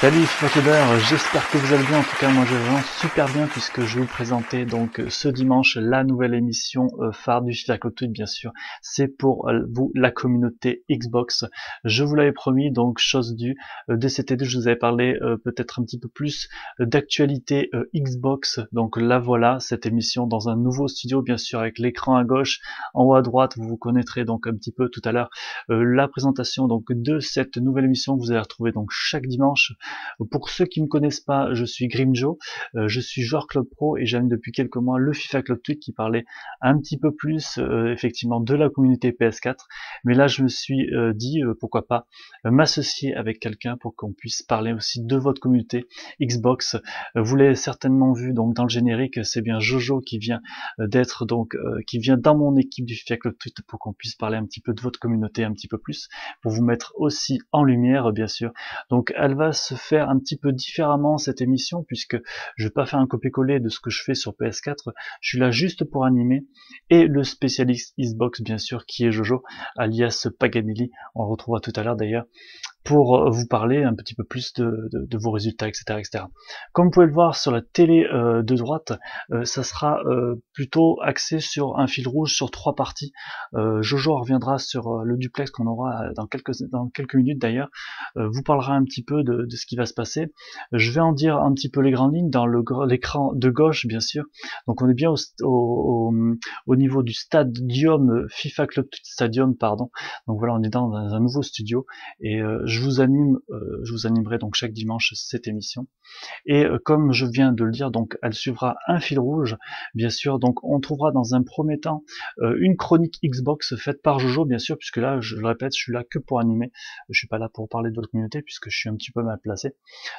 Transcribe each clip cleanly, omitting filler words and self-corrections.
Salut YouTubeurs, j'espère que vous allez bien. En tout cas moi je vais vraiment super bien puisque je vais vous présenter donc ce dimanche la nouvelle émission phare du FIFA Club Tweet. Bien sûr c'est pour vous la communauté Xbox. Je vous l'avais promis, donc chose due, dès cet été je vous avais parlé peut-être un petit peu plus d'actualité Xbox. Donc là voilà cette émission dans un nouveau studio, bien sûr avec l'écran à gauche, en haut à droite vous connaîtrez donc un petit peu tout à l'heure la présentation donc de cette nouvelle émission que vous allez retrouver donc chaque dimanche. Pour ceux qui ne me connaissent pas, je suis Grimjo, je suis joueur Club Pro et j'anime depuis quelques mois le FIFA Club Tweet qui parlait un petit peu plus effectivement de la communauté PS4. Mais là je me suis dit pourquoi pas m'associer avec quelqu'un pour qu'on puisse parler aussi de votre communauté Xbox. Vous l'avez certainement vu donc dans le générique, c'est bien Jojo qui vient d'être donc qui vient dans mon équipe du FIFA Club Tweet pour qu'on puisse parler un petit peu de votre communauté un petit peu plus, pour vous mettre aussi en lumière bien sûr. Donc elle va se faire un petit peu différemment cette émission puisque je vais pas faire un copier-coller de ce que je fais sur PS4, je suis là juste pour animer, et le spécialiste Xbox bien sûr qui est Jojo alias Paganelli, on le retrouvera tout à l'heure d'ailleurs, pour vous parler un petit peu plus de vos résultats, etc., etc. Comme vous pouvez le voir sur la télé de droite, ça sera plutôt axé sur un fil rouge sur 3 parties. Jojo reviendra sur le duplex qu'on aura dans quelques minutes d'ailleurs, vous parlera un petit peu de ce qui va se passer. Je vais en dire un petit peu les grandes lignes dans l'écran de gauche bien sûr. Donc on est bien au niveau du stadium FIFA Club Stadium, pardon. Donc voilà, on est dans un nouveau studio et je vous animerai donc chaque dimanche cette émission. Et comme je viens de le dire, donc elle suivra un fil rouge, bien sûr. Donc on trouvera dans un premier temps une chronique Xbox faite par Jojo, bien sûr, puisque là, je le répète, je suis là que pour animer. Je suis pas là pour parler de votre communauté, puisque je suis un petit peu mal placé.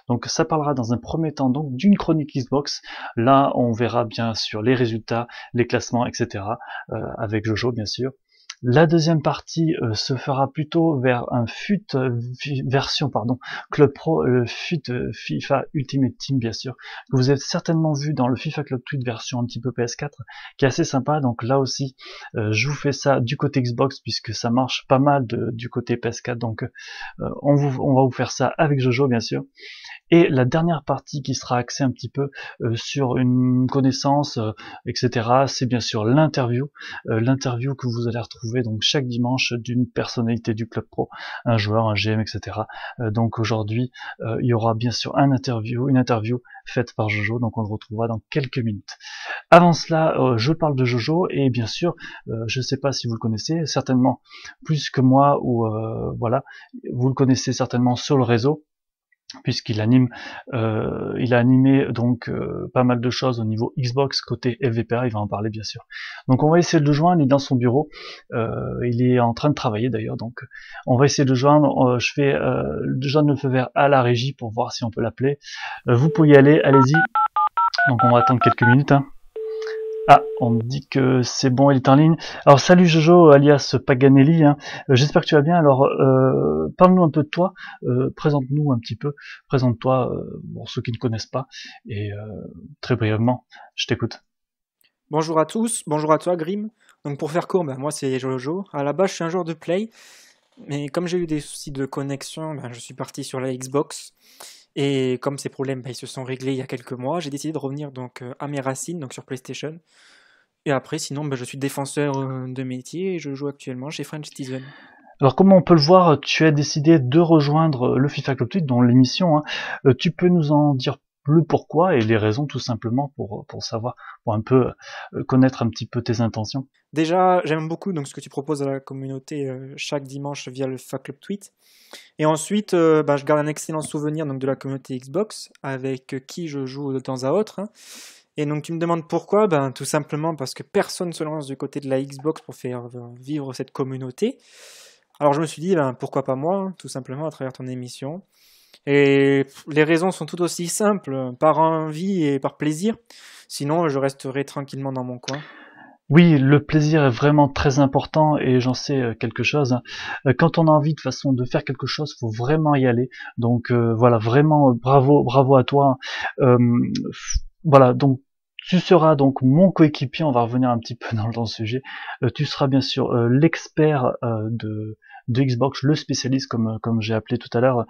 Donc ça parlera dans un premier temps donc d'une chronique Xbox. Là, on verra bien sûr les résultats, les classements, etc. Avec Jojo, bien sûr. La deuxième partie se fera plutôt vers un version Club Pro, FIFA Ultimate Team bien sûr, que vous avez certainement vu dans le FIFA Club Tweet version un petit peu PS4, qui est assez sympa. Donc là aussi, je vous fais ça du côté Xbox puisque ça marche pas mal du côté PS4. Donc on va vous faire ça avec Jojo bien sûr. Et la dernière partie qui sera axée un petit peu sur une connaissance, etc., c'est bien sûr l'interview que vous allez retrouver donc chaque dimanche d'une personnalité du Club Pro, un joueur, un GM, etc. Donc aujourd'hui, il y aura bien sûr une interview faite par Jojo, donc on le retrouvera dans quelques minutes. Avant cela, je parle de Jojo, et bien sûr, je ne sais pas si vous le connaissez, certainement plus que moi, ou voilà, vous le connaissez certainement sur le réseau, puisqu'il anime, il a animé donc pas mal de choses au niveau Xbox côté FVPA, il va en parler bien sûr. Donc on va essayer de le joindre, il est dans son bureau, il est en train de travailler d'ailleurs, donc on va essayer de le joindre. Je fais joindre le feu vert à la régie pour voir si on peut l'appeler. Vous pouvez y aller, allez-y. Donc on va attendre quelques minutes. Ah, on me dit que c'est bon, il est en ligne. Alors salut Jojo, alias Paganelli, hein. J'espère que tu vas bien. Alors parle-nous un peu de toi, présente-nous un petit peu, présente-toi pour ceux qui ne connaissent pas, et très brièvement, je t'écoute. Bonjour à tous, bonjour à toi Grim. Donc pour faire court, moi c'est Jojo. À la base je suis un joueur de Play, mais comme j'ai eu des soucis de connexion, je suis parti sur la Xbox. Et comme ces problèmes ils se sont réglés il y a quelques mois, j'ai décidé de revenir donc à mes racines, donc sur PlayStation. Et après sinon je suis défenseur de métier et je joue actuellement chez French Citizen. Alors comme on peut le voir, tu as décidé de rejoindre le FIFA Club Tweet dans l'émission, hein. Tu peux nous en dire le pourquoi et les raisons tout simplement pour savoir, pour un peu connaître un petit peu tes intentions. Déjà j'aime beaucoup donc ce que tu proposes à la communauté chaque dimanche via le FIFA Club Tweet. Et ensuite je garde un excellent souvenir donc de la communauté Xbox avec qui je joue de temps à autre, hein. Et donc tu me demandes pourquoi? Tout simplement parce que personne ne se lance du côté de la Xbox pour faire vivre cette communauté. Alors je me suis dit, pourquoi pas moi, hein, tout simplement à travers ton émission. Et les raisons sont tout aussi simples, par envie et par plaisir. Sinon, je resterai tranquillement dans mon coin. Oui, le plaisir est vraiment très important et j'en sais quelque chose, hein. Quand on a envie de façon de faire quelque chose, faut vraiment y aller. Donc voilà, vraiment bravo à toi. Voilà, donc tu seras donc mon coéquipier, on va revenir un petit peu dans le sujet. Tu seras bien sûr l'expert de Xbox, le spécialiste comme j'ai appelé tout à l'heure.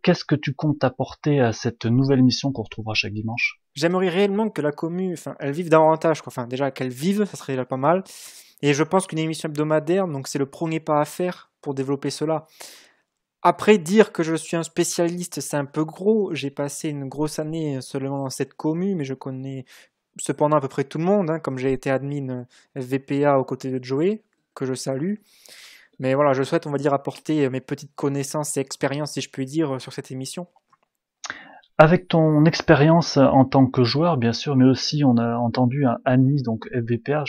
Qu'est-ce que tu comptes apporter à cette nouvelle émission qu'on retrouvera chaque dimanche? J'aimerais réellement que la commu, enfin, elle vive davantage, quoi. Enfin, déjà qu'elle vive, ça serait déjà pas mal. Et je pense qu'une émission hebdomadaire, donc c'est le premier pas à faire pour développer cela. Après, dire que je suis un spécialiste, c'est un peu gros. J'ai passé une grosse année seulement dans cette commu, mais je connais cependant à peu près tout le monde, hein, comme j'ai été admin FVPA aux côtés de Joey, que je salue. Mais voilà, je souhaite, on va dire, apporter mes petites connaissances et expériences, si je puis dire, sur cette émission. Avec ton expérience en tant que joueur, bien sûr, mais aussi on a entendu un Annie, donc FVPA,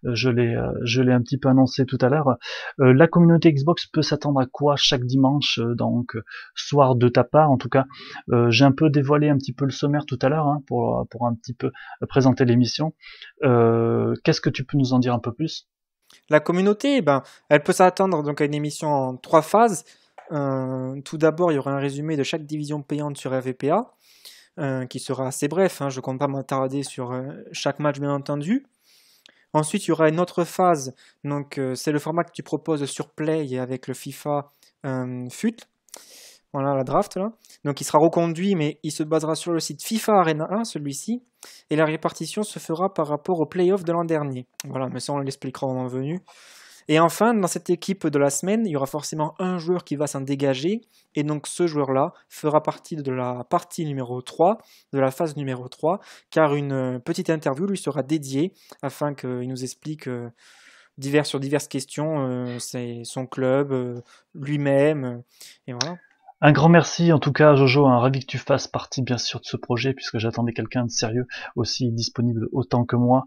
je l'ai un petit peu annoncé tout à l'heure. La communauté Xbox peut s'attendre à quoi chaque dimanche, donc soir de ta part, en tout cas. J'ai un peu dévoilé un petit peu le sommaire tout à l'heure hein, pour un petit peu présenter l'émission. Qu'est-ce que tu peux nous en dire un peu plus? La communauté, eh ben, elle peut s'attendre donc à une émission en 3 phases. Tout d'abord, il y aura un résumé de chaque division payante sur FVPA, qui sera assez bref, hein, je ne compte pas m'attarder sur chaque match, bien entendu. Ensuite, il y aura une autre phase, donc c'est le format que tu proposes sur Play et avec le FIFA FUT. Voilà, la draft là. Donc il sera reconduit, mais il se basera sur le site FIFA Arena 1, celui-ci, et la répartition se fera par rapport au playoff de l'an dernier. Voilà, mais ça on l'expliquera au moment venu. Et enfin, dans cette équipe de la semaine, il y aura forcément un joueur qui va s'en dégager, et donc ce joueur-là fera partie de la partie numéro 3, de la phase numéro 3, car une petite interview lui sera dédiée, afin qu'il nous explique sur diverses questions, c'est son club, lui-même, et voilà. Un grand merci en tout cas Jojo, hein, ravi que tu fasses partie bien sûr de ce projet puisque j'attendais quelqu'un de sérieux aussi disponible autant que moi.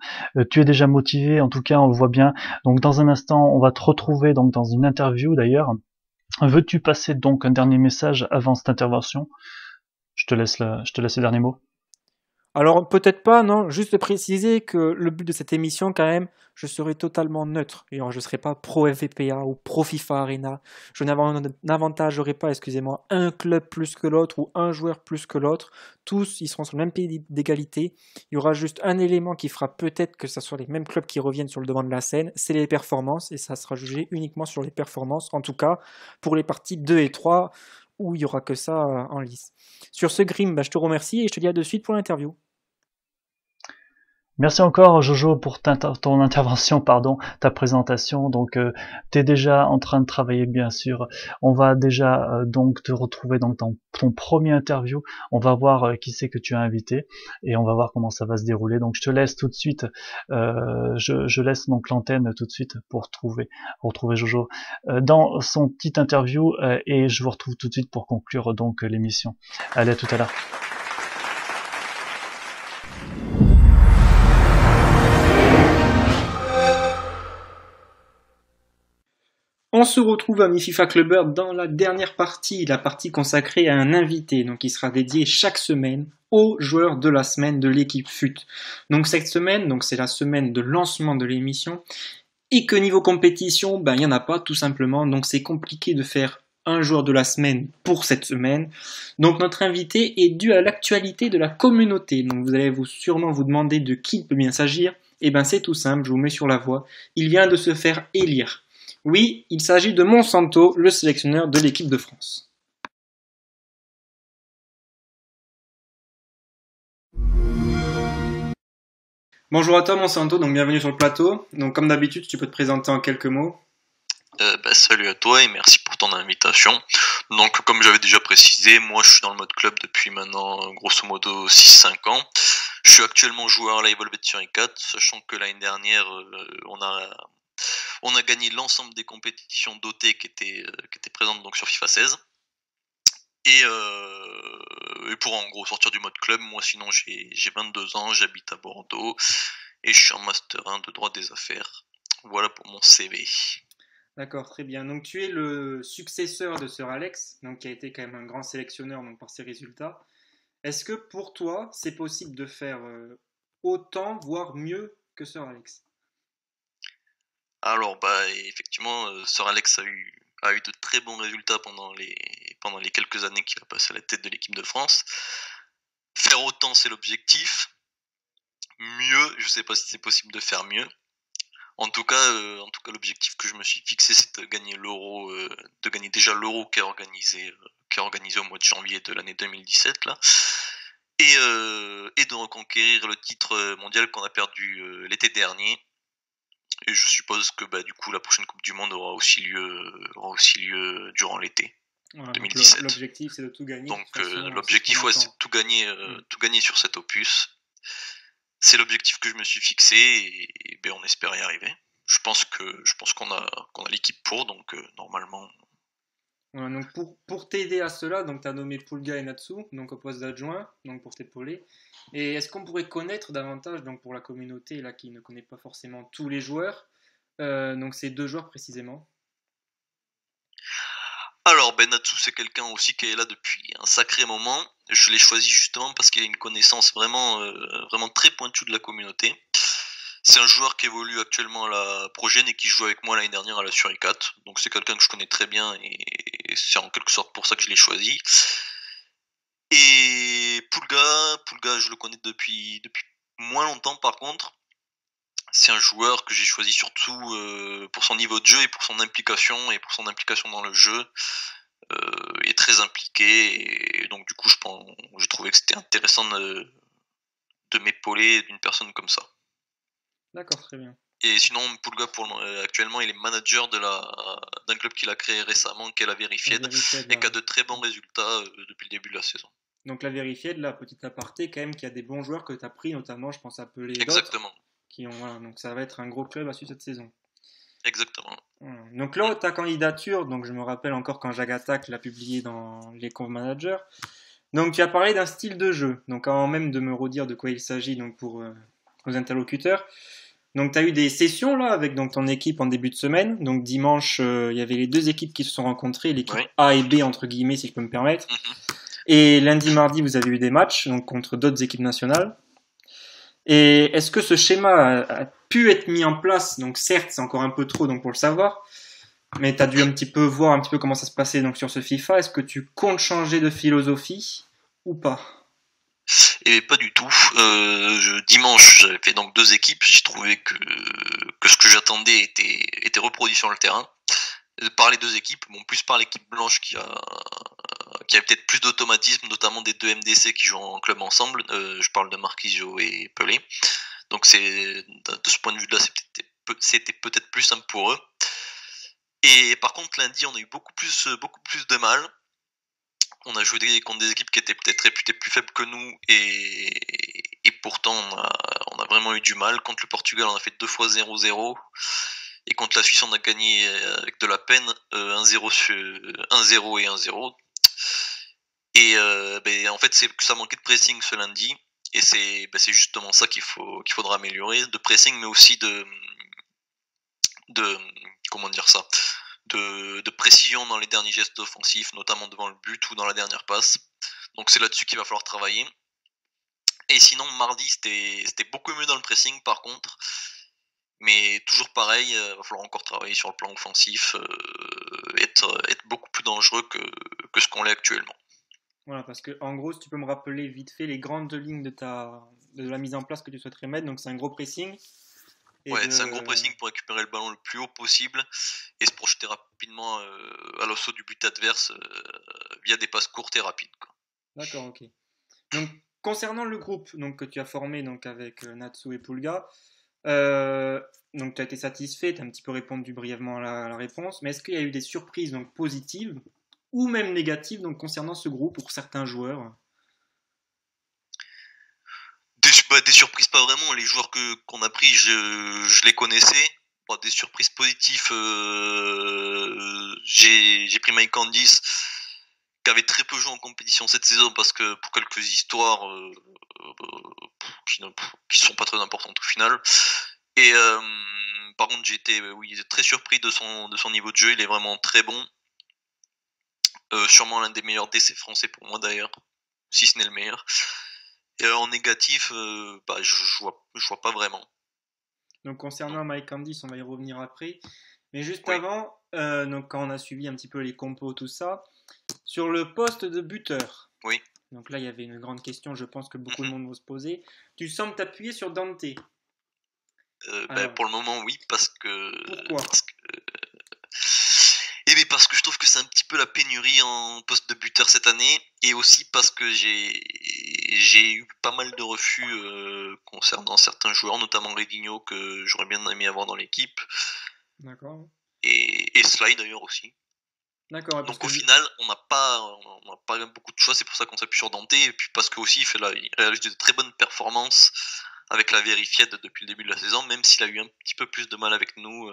Tu es déjà motivé, en tout cas on le voit bien. Donc dans un instant on va te retrouver donc dans une interview d'ailleurs. Veux-tu passer donc un dernier message avant cette intervention? Je te laisse le dernier mot. Alors peut-être pas, non, juste préciser que le but de cette émission, quand même, je serai totalement neutre. Et alors, je ne serai pas pro FVPA ou pro FIFA Arena. Je n'avantagerai pas, excusez-moi, un club plus que l'autre ou un joueur plus que l'autre. Tous, ils seront sur le même pied d'égalité. Il y aura juste un élément qui fera peut-être que ce soit les mêmes clubs qui reviennent sur le devant de la scène, c'est les performances. Et ça sera jugé uniquement sur les performances, en tout cas pour les parties 2 et 3, où il n'y aura que ça en lice. Sur ce Grim, je te remercie et je te dis à de suite pour l'interview. Merci encore Jojo pour ton intervention, pardon, ta présentation. Donc tu es déjà en train de travailler bien sûr. On va déjà donc te retrouver dans ton premier interview. On va voir qui c'est que tu as invité et on va voir comment ça va se dérouler. Donc je te laisse tout de suite, je laisse donc l'antenne tout de suite pour retrouver Jojo dans son petit interview et je vous retrouve tout de suite pour conclure donc l'émission. Allez, à tout à l'heure. On se retrouve à FIFA Clubber dans la dernière partie, la partie consacrée à un invité, donc qui sera dédié chaque semaine au joueur de la semaine de l'équipe FUT. Donc cette semaine, donc c'est la semaine de lancement de l'émission, et que niveau compétition, il n'y en a pas tout simplement, donc c'est compliqué de faire un joueur de la semaine pour cette semaine. Donc notre invité est dû à l'actualité de la communauté. Donc vous allez sûrement vous demander de qui il peut bien s'agir. Et ben c'est tout simple, je vous mets sur la voie. Il vient de se faire élire. Oui, il s'agit de Monsanto, le sélectionneur de l'équipe de France. Bonjour à toi Monsanto, donc bienvenue sur le plateau. Donc comme d'habitude, tu peux te présenter en quelques mots. Salut à toi et merci pour ton invitation. Donc comme j'avais déjà précisé, moi je suis dans le mode club depuis maintenant grosso modo 6-5 ans. Je suis actuellement joueur à la Evolved Fury 4, sachant que l'année dernière on a gagné l'ensemble des compétitions dotées qui étaient présentes donc sur FIFA 16. Et pour en gros sortir du mode club, moi sinon j'ai 22 ans, j'habite à Bordeaux et je suis en Master 1 de droit des affaires. Voilà pour mon CV. D'accord, très bien. Donc tu es le successeur de Sir Alex, donc qui a été quand même un grand sélectionneur donc, par ses résultats. Est-ce que pour toi, c'est possible de faire autant, voire mieux que Sir Alex? Alors effectivement, Sir Alex a eu de très bons résultats pendant les quelques années qu'il a passé à la tête de l'équipe de France. Faire autant, c'est l'objectif. Mieux, je sais pas si c'est possible de faire mieux. En tout cas, l'objectif que je me suis fixé, c'est de gagner l'Euro, de gagner déjà l'Euro qui est organisé au mois de janvier de l'année 2017 là, et de reconquérir le titre mondial qu'on a perdu l'été dernier. Et je suppose que du coup la prochaine Coupe du Monde aura aussi lieu durant l'été Voilà, 2017. l'objectif, c'est de tout gagner. Donc De toute façon, l'objectif, c'est de tout gagner sur cet opus. C'est l'objectif que je me suis fixé et on espère y arriver. Je pense qu'on a l'équipe pour, donc normalement. Voilà, donc pour t'aider à cela, donc tu as nommé Pulga et Natsu, donc au poste d'adjoint, donc pour t'épauler. Et est-ce qu'on pourrait connaître davantage, donc pour la communauté là qui ne connaît pas forcément tous les joueurs, donc ces 2 joueurs précisément? Alors Natsu, c'est quelqu'un aussi qui est là depuis un sacré moment. Je l'ai choisi justement parce qu'il a une connaissance vraiment très pointue de la communauté. C'est un joueur qui évolue actuellement à la Progène et qui joue avec moi l'année dernière à la Suricat. Donc c'est quelqu'un que je connais très bien et c'est en quelque sorte pour ça que je l'ai choisi. Et Pulga, je le connais depuis moins longtemps par contre. C'est un joueur que j'ai choisi surtout pour son niveau de jeu et pour son implication dans le jeu. Il est très impliqué et donc du coup j'ai trouvé que c'était intéressant de m'épauler d'une personne comme ça. D'accord, très bien. Et sinon, Pulga, actuellement, il est manager d'un club qu'il a créé récemment, qui est la Verified, et qui a de très bons résultats depuis le début de la saison. Donc la Verified, la petite aparté, quand même, qui a des bons joueurs que tu as pris, notamment, je pense à Pelé et Exactement. d'autres, qui ont, voilà, donc ça va être un gros club à suivre cette saison. Exactement. Voilà. Donc là, ta candidature, donc je me rappelle encore quand Jacques Attaque l'a publié dans les Conv Managers. Donc tu as parlé d'un style de jeu. Donc avant même de me redire de quoi il s'agit, donc pour nos interlocuteurs. Donc tu as eu des sessions là avec donc ton équipe en début de semaine. Donc dimanche, il y avait les 2 équipes qui se sont rencontrées, l'équipe A et B entre guillemets si je peux me permettre. Et lundi, mardi, vous avez eu des matchs donc contre d'autres équipes nationales. Et est-ce que ce schéma a pu être mis en place? Donc certes, c'est encore un peu trop donc pour le savoir, mais tu as dû un petit peu voir un petit peu comment ça se passait donc sur ce FIFA. Est-ce que tu comptes changer de philosophie ou pas? Et pas du tout. Dimanche, j'avais fait donc 2 équipes. J'ai trouvé que ce que j'attendais était reproduit sur le terrain. Par les 2 équipes, plus par l'équipe blanche qui a peut-être plus d'automatisme, notamment des 2 MDC qui jouent en club ensemble. Je parle de Marquisio et Pelé. Donc de ce point de vue-là, c'était peut-être plus simple pour eux. Et par contre, lundi, on a eu beaucoup plus de mal. On a joué contre des équipes qui étaient peut-être réputées plus faibles que nous et pourtant on a vraiment eu du mal. Contre le Portugal, on a fait 2 fois 0-0 et contre la Suisse, on a gagné avec de la peine 1-0 et 1-0. Et en fait, c'est que ça manquait de pressing ce lundi et c'est justement ça qu'il faudra améliorer, de pressing mais aussi de comment dire ça, de précision dans les derniers gestes offensifs, notamment devant le but ou dans la dernière passe. Donc c'est là-dessus qu'il va falloir travailler. Et sinon, mardi, c'était beaucoup mieux dans le pressing par contre. Mais toujours pareil, il va falloir encore travailler sur le plan offensif, être beaucoup plus dangereux que ce qu'on l'est actuellement. Voilà, parce que en gros, si tu peux me rappeler vite fait les grandes lignes de la mise en place que tu souhaiterais mettre, donc c'est un gros pressing. C'est un gros pressing pour récupérer le ballon le plus haut possible et se projeter rapidement à l'assaut du but adverse via des passes courtes et rapides. D'accord, ok. Donc concernant le groupe donc, que tu as formé donc, avec Natsu et Pulga, donc tu as été satisfait, tu as un petit peu répondu brièvement à la réponse, mais est-ce qu'il y a eu des surprises donc, positives ou même négatives donc, concernant ce groupe pour certains joueurs? Des surprises pas vraiment, les joueurs qu'on a pris je les connaissais. Bon, des surprises positives, j'ai pris Mike Candice qui avait très peu joué en compétition cette saison parce que pour quelques histoires qui sont pas très importantes au final. Et par contre j'ai été très surpris de son niveau de jeu, il est vraiment très bon. Sûrement l'un des meilleurs DC français pour moi d'ailleurs, si ce n'est le meilleur. Et en négatif, je vois pas vraiment. Donc concernant Mike Candice, on va y revenir après. Mais juste avant, donc quand on a suivi un petit peu les compos, tout ça, sur le poste de buteur. Oui. Donc là, il y avait une grande question, je pense que beaucoup de monde va se poser. Tu sembles t'appuyer sur Dante. Pour le moment, oui, parce que Pourquoi? parce que je trouve que c'est un petit peu la pénurie en poste de buteur cette année, et aussi parce que j'ai eu pas mal de refus concernant certains joueurs, notamment Redinho, que j'aurais bien aimé avoir dans l'équipe, D'accord. et Sly d'ailleurs aussi. D'accord, parce Donc que au final, on n'a pas beaucoup de choix, c'est pour ça qu'on s'appuie sur Dante, et puis parce que aussi il réalise de très bonnes performances avec la Verified depuis le début de la saison, même s'il a eu un petit peu plus de mal avec nous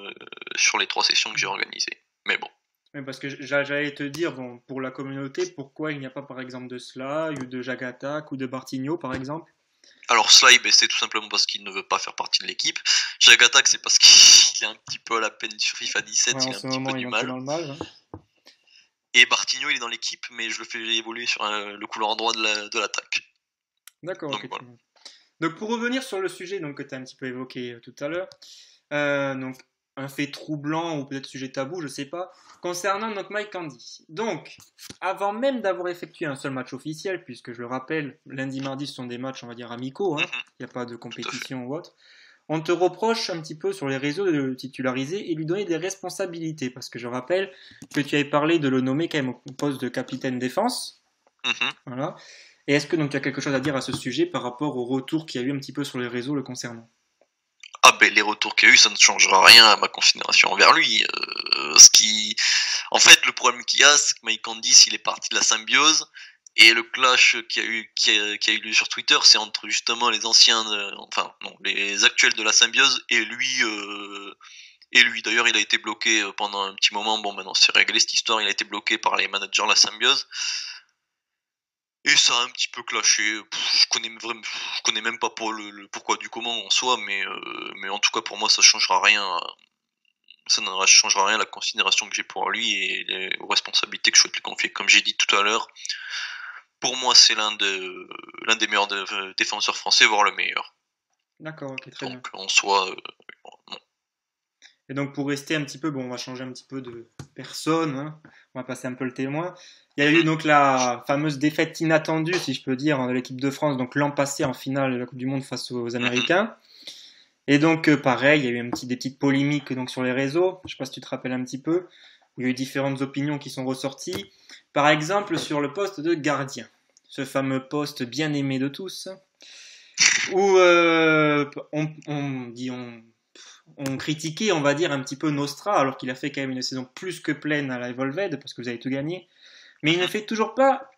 sur les 3 sessions que j'ai organisées. Mais bon. Oui, parce que j'allais te dire, bon, pour la communauté, pourquoi il n'y a pas par exemple de Sly ou de Jagatak ou de Bartigno par exemple? Alors Sly, c'est tout simplement parce qu'il ne veut pas faire partie de l'équipe. Jagatak, c'est parce qu'il est un petit peu à la peine sur FIFA 17, Ouais, en il a un ce petit peu moment, il du est un peu mal. dans le mal. Hein. Et Bartigno, il est dans l'équipe, mais je le fais évoluer sur le couloir droit de l'attaque. D'accord, Donc ok. voilà. Donc pour revenir sur le sujet donc, que tu as un petit peu évoqué tout à l'heure, donc un fait troublant ou peut-être sujet tabou, je sais pas, concernant donc Mike Candy. Donc, avant même d'avoir effectué un seul match officiel, puisque je le rappelle, lundi, mardi, ce sont des matchs, on va dire, amicaux, hein, il n'y a pas de compétition ou autre, on te reproche un petit peu sur les réseaux de le titulariser et lui donner des responsabilités, parce que je rappelle que tu avais parlé de le nommer quand même au poste de capitaine défense. Voilà. Et est-ce que donc tu as quelque chose à dire à ce sujet par rapport au retour qu'il y a eu un petit peu sur les réseaux le concernant? Ah les retours qu'il y a eu, ça ne changera rien à ma considération envers lui. En fait, le problème qu'il y a, c'est que Mike Candice, il est parti de la symbiose, et le clash qui a eu lieu sur Twitter, c'est entre justement les anciens, les actuels de la symbiose et lui. D'ailleurs, il a été bloqué pendant un petit moment. Bon, maintenant c'est réglé cette histoire. Il a été bloqué par les managers de la symbiose. Et ça a un petit peu clashé. Je connais même pas pour le pourquoi du comment en soi, mais en tout cas pour moi ça changera rien. Ça ne changera rien à la considération que j'ai pour lui et aux responsabilités que je souhaite lui confier. Comme j'ai dit tout à l'heure, pour moi c'est l'un des meilleurs défenseurs français, voire le meilleur. D'accord, ok, très bien. Donc en soi, non. Et donc pour rester un petit peu, bon, on va changer un petit peu de personne, hein. On va passer un peu le témoin. Il y a eu donc la fameuse défaite inattendue, si je peux dire, de l'équipe de France, donc l'an passé en finale de la Coupe du Monde face aux Américains. Et donc pareil, il y a eu des petites polémiques donc sur les réseaux. Je sais pas si tu te rappelles un petit peu. Il y a eu différentes opinions qui sont ressorties. Par exemple sur le poste de gardien, ce fameux poste bien aimé de tous, où on critiquait, on va dire, un petit peu Nostra, alors qu'il a fait quand même une saison plus que pleine à la Evolved, parce que vous avez tout gagné. Mais il ne fait toujours pas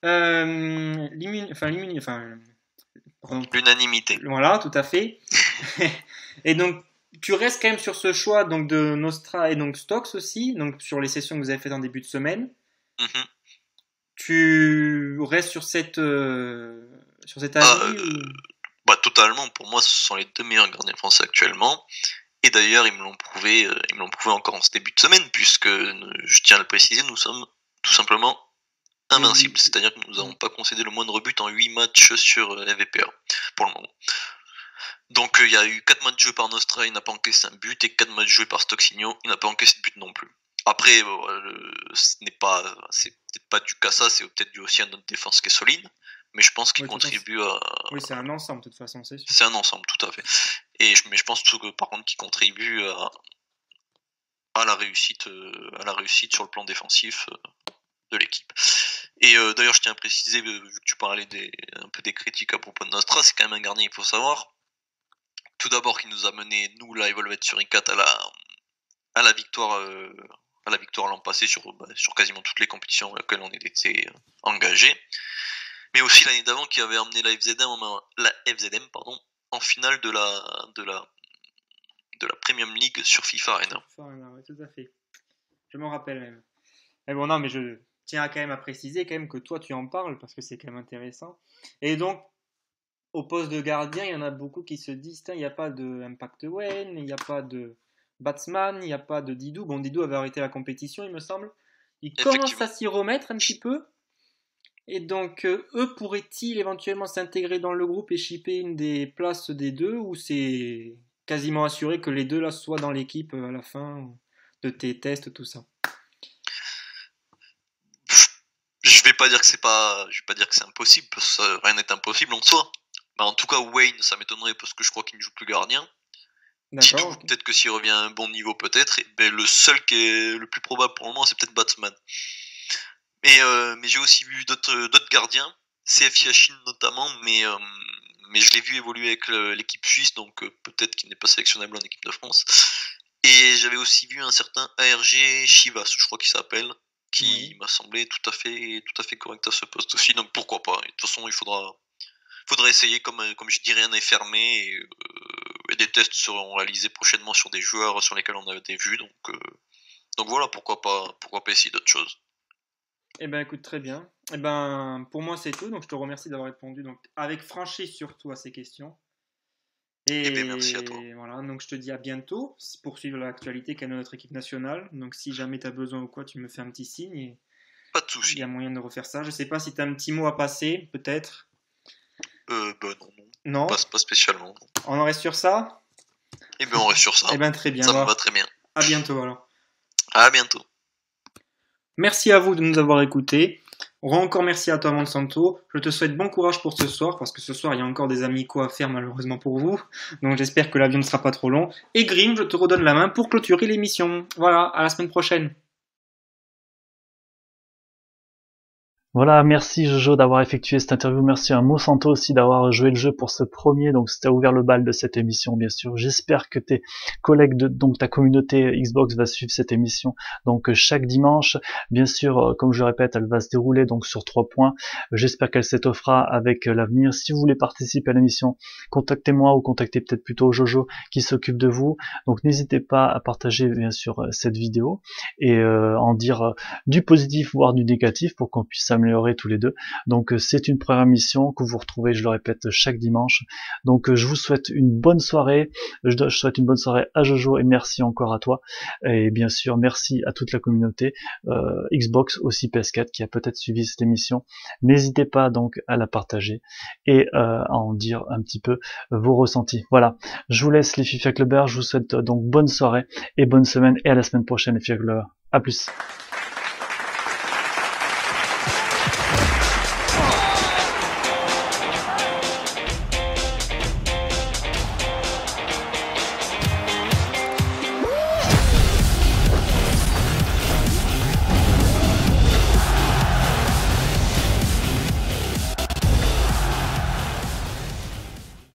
L'unanimité. Voilà, tout à fait. Et donc, tu restes quand même sur ce choix donc de Nostra et donc Stocks aussi, donc sur les sessions que vous avez faites en début de semaine. Tu restes sur cet avis ou... Totalement. Pour moi, ce sont les 2 meilleurs gardiens français actuellement. Et d'ailleurs, ils me l'ont prouvé encore en ce début de semaine, puisque, je tiens à le préciser, nous sommes tout simplement invincibles. C'est-à-dire que nous n'avons pas concédé le moindre but en 8 matchs sur FVPA, pour le moment. Donc il y a eu 4 matchs joués par Nostra, il n'a pas encaissé un but, et 4 matchs joués par Stoxigno, il n'a pas encaissé de but non plus. Après, c'est peut-être pas dû qu'à ça, c'est peut-être dû aussi à notre défense qui est solide, mais je pense qu'il contribue à... Oui, c'est un ensemble de toute façon, c'est sûr. C'est un ensemble, tout à fait. Mais je pense que par contre qu'il contribue à la réussite sur le plan défensif de l'équipe. Et d'ailleurs, je tiens à préciser, vu que tu parlais un peu des critiques à propos de Nostra, c'est quand même un gardien, il faut savoir. Tout d'abord, qui nous a mené, nous, la Evolved sur ICAT à la victoire l'an passé sur quasiment toutes les compétitions dans lesquelles on était engagé. Mais aussi l'année d'avant, qui avait emmené la FZM en finale de la Premium League sur FIFA Arena. Oui, tout à fait. Je m'en rappelle même. Mais bon, non, mais je tiens quand même à préciser quand même que toi tu en parles parce que c'est quand même intéressant. Et donc, au poste de gardien, il y en a beaucoup qui se disent il n'y a pas de Impact Wayne, il n'y a pas de Batsman, il n'y a pas de Didou. Bon, Didou avait arrêté la compétition, il me semble. Il commence à s'y remettre un petit peu. Et donc, eux pourraient-ils éventuellement s'intégrer dans le groupe et shipper une des places des deux, ou c'est quasiment assuré que les deux là soient dans l'équipe à la fin de tes tests, tout ça? Je vais pas dire que c'est impossible, parce que rien n'est impossible en soi. En tout cas, Wayne, ça m'étonnerait parce que je crois qu'il ne joue plus gardien. D'accord, ok. Peut-être que s'il revient à un bon niveau, peut-être. Et ben, le seul qui est le plus probable pour le moment, c'est peut-être Batman. Mais j'ai aussi vu d'autres gardiens, CF Yashin notamment, mais je l'ai vu évoluer avec l'équipe suisse, donc peut-être qu'il n'est pas sélectionnable en équipe de France. Et j'avais aussi vu un certain ARG Chivas, je crois qu'il s'appelle, qui Oui. m'a semblé tout à fait correct à ce poste aussi, donc pourquoi pas. Et de toute façon, il faudra essayer, comme je dis, rien n'est fermé, et des tests seront réalisés prochainement sur des joueurs sur lesquels on avait des vues, donc voilà, pourquoi pas essayer d'autres choses. Eh ben écoute, très bien. Eh ben pour moi c'est tout, donc je te remercie d'avoir répondu donc avec franchise surtout à ces questions. Eh bien, merci à toi. Et voilà, donc je te dis à bientôt pour suivre l'actualité qu'a notre équipe nationale. Donc si jamais tu as besoin ou quoi, tu me fais un petit signe et Pas de il soucis. y a moyen de refaire ça. Je sais pas si tu as un petit mot à passer, peut-être. Non. Non. Pas spécialement. On en reste sur ça? Eh bien, on reste sur ça. Eh ben très bien. Ça me Alors, va très bien. à bientôt alors. À bientôt. Merci à vous de nous avoir écoutés. Encore merci à toi Monsanto. Je te souhaite bon courage pour ce soir parce que ce soir il y a encore des amicaux à faire malheureusement pour vous. Donc j'espère que l'avion ne sera pas trop long. Et Grim, je te redonne la main pour clôturer l'émission. Voilà, à la semaine prochaine. Voilà, merci Jojo d'avoir effectué cette interview, merci à Monsanto aussi d'avoir joué le jeu pour ce premier, donc c'était ouvert le bal de cette émission bien sûr. J'espère que tes collègues donc ta communauté Xbox va suivre cette émission donc chaque dimanche. Bien sûr, comme je le répète, elle va se dérouler donc sur 3 points. J'espère qu'elle s'étoffera avec l'avenir. Si vous voulez participer à l'émission, contactez-moi ou contactez peut-être plutôt Jojo qui s'occupe de vous. Donc n'hésitez pas à partager bien sûr cette vidéo et en dire du positif voire du négatif pour qu'on puisse s'améliorer tous les deux. Donc c'est une première mission que vous retrouvez, je le répète, chaque dimanche. Donc je vous souhaite une bonne soirée, je souhaite une bonne soirée à Jojo et merci encore à toi. Et bien sûr merci à toute la communauté Xbox, aussi PS4 qui a peut-être suivi cette émission. N'hésitez pas donc à la partager et à en dire un petit peu vos ressentis. Voilà, je vous laisse les FIFA Clubbers, je vous souhaite donc bonne soirée et bonne semaine et à la semaine prochaine les FIFA Clubbers. À plus.